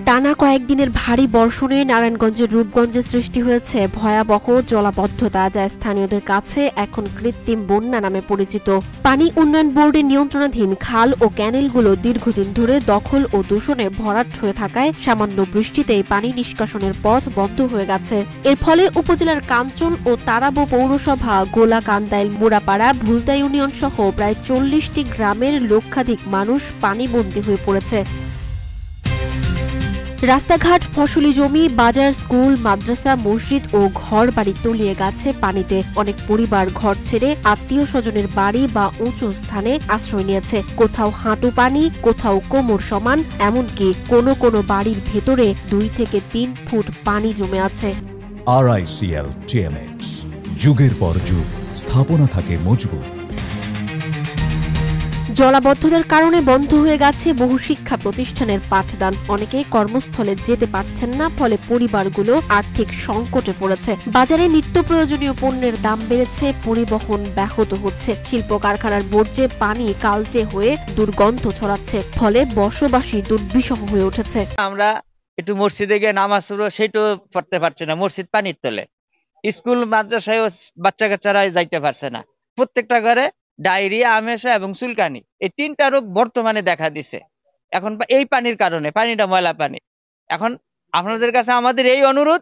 টানা কয়েকদিনের ভারী বর্ষণে নারায়ণগঞ্জের রূপগঞ্জে সৃষ্টি হয়েছে ভয়াবহ জলাবদ্ধতা, যা স্থানীয়দের কাছে এখন কৃত্রিম বন্যা নামে পরিচিত। পানি উন্নয়ন বোর্ডের নিয়ন্ত্রণাধীন খাল ও ক্যানেলগুলো দীর্ঘদিন ধরে দখল ও দূষণে ভরাট হয়ে থাকায় সামান্য বৃষ্টিতেই পানি নিষ্কাশনের পথ বন্ধ হয়ে গেছে। এর ফলে উপজেলার কাঞ্চন ও তারাবো পৌরসভা, গোলা, কান্দাইল, মুড়াপাড়া, ভুলতা ইউনিয়ন সহ প্রায় 40টি গ্রামের লক্ষাধিক মানুষ পানিবন্দী হয়ে পড়েছে। রাস্তাঘাট, ফসলি জমি, বাজার, স্কুল, মাদ্রাসা, মসজিদ ও ঘর বাড়ি তলিয়ে গেছে পানিতে। অনেক পরিবার ঘর ছেড়ে আত্মীয় স্বজনের বাড়ি বা উঁচু স্থানে আশ্রয় নিয়েছে। কোথাও হাঁটু পানি, কোথাও কোমর সমান, এমনকি কোনো কোনো বাড়ির ভেতরে 2 থেকে 3 ফুট পানি জমে আছে। RICL TMX, যুগের পর যুগ স্থাপনা থাকে মজবুত। জলাবদ্ধতার কারণে বন্ধ হয়ে গেছে বহু শিক্ষা প্রতিষ্ঠানের পাঠদান। অনেকে কর্মস্থলে যেতে পারছেন না, ফলে পরিবারগুলো আর্থিক সংকটে পড়েছে। বাজারে নিত্য প্রয়োজনীয় পণ্যের দাম বেড়েছে, পরিবহন ব্যাহত হচ্ছে। শিল্প কারখানার বর্জ্যে পানি কালচে হয়ে দুর্গন্ধ ছড়াচ্ছে, ফলে বসবাসী দুর্বিষহ হয়ে উঠেছে। আমরা একটু মসজিদে গিয়ে নামাজ পড়বো, সেটাও পড়তে পারছে না, মসজিদ পানির তলে। স্কুল মাদ্রাসায় বাচ্চা কাচ্চারা যাইতে পারছে না। প্রত্যেকটা ঘরে ডায়রিয়া, আমেশা এবং চুলকানি, এই 3টা রোগ বর্তমানে দেখা দিছে এখন এই পানির কারণে। পানিটা ময়লা পানি। এখন আপনাদের কাছে আমাদের এই অনুরোধ,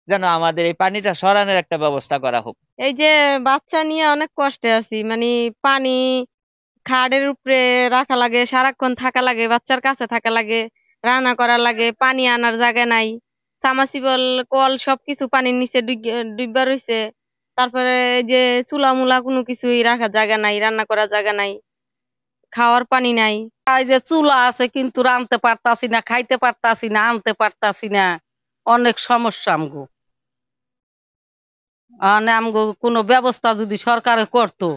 যেন আমাদের এই পানিটা সরানোর একটা ব্যবস্থা করা হোক। এই যে বাচ্চা নিয়ে অনেক কষ্টে আছি, মানে পানি খাড়ের উপরে রাখা লাগে, সারাক্ষণ থাকা লাগে, বাচ্চার কাছে থাকা লাগে, রান্না করা লাগে, পানি আনার জায়গা নাই, সামাসিবল কল সবকিছু পানির নিচে ডুববা রয়েছে। তারপরে এই যে চুলা মুলা কোনো কিছুই রাখার জায়গা নাই, রান্না করার জায়গা নাই, খাওয়ার পানি নাই। এই যে চুলা আছে কিন্তু রাঁধতে পারতাছি না, খাইতে পারতাছি না, আনতে পারতাছি না, অনেক সমস্যা আমগো। আমগো কোনো ব্যবস্থা যদি সরকারে করতো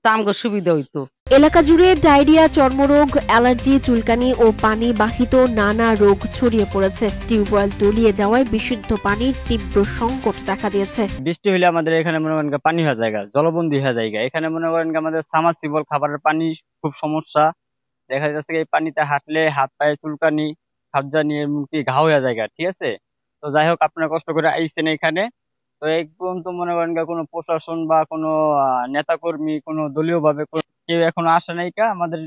তা আমগো সুবিধা হইতো। এলাকা জুড়ে ডায়রিয়া, চর্মরোগ, অ্যালার্জি, চুলকানি ও পানি বাহিত নানা রোগ ছড়িয়ে পড়েছে। টিউবওয়েল তলিয়ে যাওয়ায় বিশুদ্ধ পানির তীব্র সংকট দেখা দিয়েছে। বৃষ্টি হলে আমাদের এখানে মনে করেন পানি হয়ে যায়, জলবন্দী হয়ে যায়। এখানে মনে করেন আমাদের সামারসিবল খাবারের পানি খুব সমস্যা। দেখা যাচ্ছে এই পানিতে হাঁটলে হাত পায়ে চুলকানি, খাবজানি, এমনকি ঘা হয়ে যায়। ঠিক আছে, তো যাই হোক, আপনারা কষ্ট করে আইসেন এখানে। তো একদম তো মনে করেন কোনো প্রশাসন বা কোনো নেতাকর্মী, কোনো দলীয় ভাবে কেউ এখনো আসে নাই আমাদের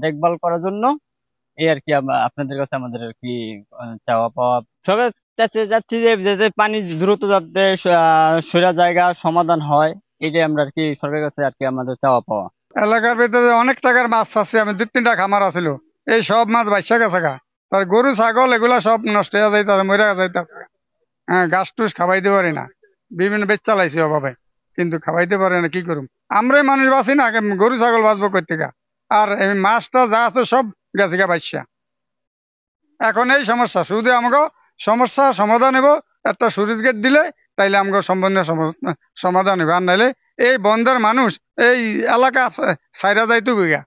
দেখভাল করার জন্য। এই আর কি আপনাদের কাছে আমাদের আর কি চাওয়া পাওয়া। সবাই যাচ্ছি যে পানি দ্রুত যাতে সেরা জায়গা সমাধান হয়, এটাই আমরা আর কি সরকারের কাছে আর কি আমাদের চাওয়া পাওয়া। এলাকার ভিতরে অনেক টাকার মাছ আছে, আমি 2-3টা খামার আছিল, এই সব মাছ বাইসা গেছে। তার গরু ছাগল এগুলা সব নষ্ট হয়ে যাইতেছে, মরে যাইতেছে। হ্যাঁ, ঘাস টুস খাওয়াইতে পারি না, বিভিন্ন বেচ চালাইছি অভাবে, কিন্তু খাওয়াইতে পারে না। কি করুম, আমরাই মানুষ বাঁচি না, গরু ছাগল বাঁচবো কই থেকে? আর এই মাছটা যা আছে সব গেছে বাইসা। এখন এই সমস্যা, শুধু আমাকে সমস্যা সমাধান হবো একটা সুইচ গেট দিলে, তাইলে আমাকে সম্পূর্ণ সমাধান হবে। আর নাইলে এই বন্ধের মানুষ এই এলাকা ছাইরা যাইতো গিয়া,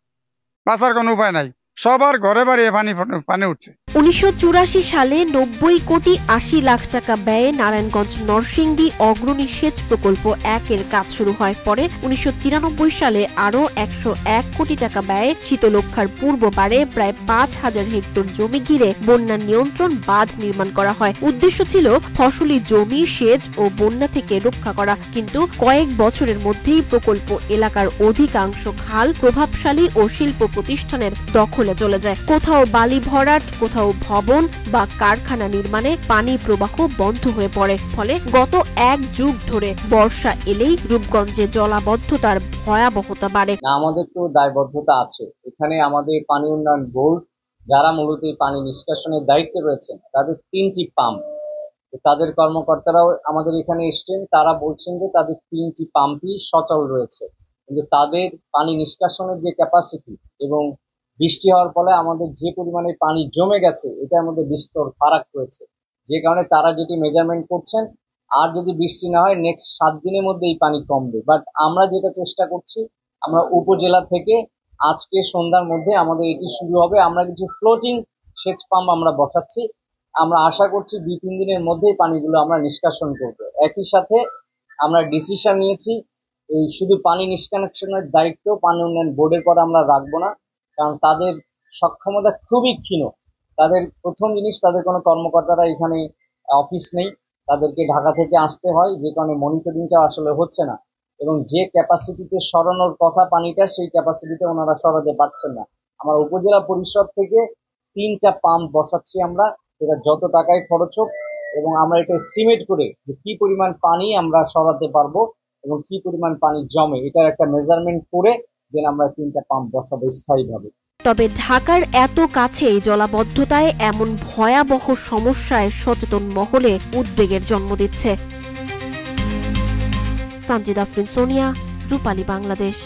বাঁচার কোনো উপায় নাই। সবার ঘরে বাড়ি পানি উঠছে। 1984 সালে 90 কোটি 80 লাখ টাকা ব্যয়ে নারায়ণগঞ্জ নরসিংদী অগ্রণী সেচ প্রকল্প 1-এর কাজ শুরু হয়। পরে 1993 সালে আরো 101 কোটি টাকা ব্যয়ে শীতলক্ষার পূর্ব পারে প্রায় 5000 হেক্টর জমি ঘিরে বন্যা নিয়ন্ত্রণ বাঁধ নির্মাণ করা হয়। উদ্দেশ্য ছিল ফসলি জমি সেচ ও বন্যা থেকে রক্ষা করা। কিন্তু কয়েক বছরের মধ্যেই প্রকল্প এলাকার অধিকাংশ খাল প্রভাবশালী ও শিল্প প্রতিষ্ঠানের দখলে চলে যায়। কোথাও বালি ভরাট, কোথাও ভবন বা কারখানা নির্মাণে পানি প্রবাহ বন্ধ হয়ে পড়ে। ফলে গত 1 যুগ ধরে বর্ষা এলেই রূপগঞ্জে জলাবদ্ধতার ভয়াবহতা বাড়ে। আমাদের তো দায়বদ্ধতা আছে এখানে। আমাদের পানি উন্নয়ন বোর্ড, যারা মূলত পানি নিষ্কাশনের দায়িত্বে রয়েছেন, তাদের 3টি পাম্প, তাদের কর্মকর্তারাও আমাদের এখানে এসছেন। তারা বলছেন যে তাদের 3টি পাম্পই সচল রয়েছে, কিন্তু তাদের পানি নিষ্কাশনের যে ক্যাপাসিটি এবং বৃষ্টি হওয়ার ফলে আমাদের যে পরিমাণে পানি জমে গেছে, এটার মধ্যে বিস্তর ফারাক রয়েছে। যে কারণে তারা যেটি মেজারমেন্ট করছেন, আর যদি বৃষ্টি না হয় নেক্সট 7 দিনের মধ্যে এই পানি কমবে। বাট আমরা যেটা চেষ্টা করছি, আমরা উপজেলা থেকে আজকে সন্ধ্যার মধ্যে আমাদের এটি শুরু হবে। আমরা কিছু ফ্লোটিং সেচ পাম্প আমরা বসাচ্ছি। আমরা আশা করছি 2-3 দিনের মধ্যেই পানিগুলো আমরা নিষ্কাশন করব। একই সাথে আমরা ডিসিশন নিয়েছি, এই শুধু পানি নিষ্কাশনের দায়িত্ব পানি উন্নয়ন বোর্ডের পর আমরা রাখবো না, কারণ তাদের সক্ষমতা খুবই ক্ষীণ। তাদের প্রথম জিনিস, তাদের কোনো কর্মকর্তারা এখানে অফিস নেই, তাদেরকে ঢাকা থেকে আসতে হয়, যে কারণে মনিটরিংটা আসলে হচ্ছে না, এবং যে ক্যাপাসিটিতে সরানোর কথা পানিটা সেই ক্যাপাসিটিতে ওনারা সরাতে পারছেন না। আমার উপজেলা পরিষদ থেকে 3টা পাম্প বসাচ্ছি আমরা, এটা যত টাকায় খরচ হোক, এবং আমরা এটা এস্টিমেট করে যে কি পরিমাণ পানি আমরা সরাতে পারবো এবং কি পরিমাণ পানি জমে, এটার একটা মেজারমেন্ট করে দেন আমরা 3টা পাম্প বসাবো স্থায়ীভাবে। তবে ঢাকার এত কাছেই জলাবদ্ধতায় এমন ভয়াবহ সমস্যায় সচেতন মহলে উদ্বেগের জন্ম দিচ্ছে। সানজিদা আফরিন, সোনিয়া, রূপালী বাংলাদেশ।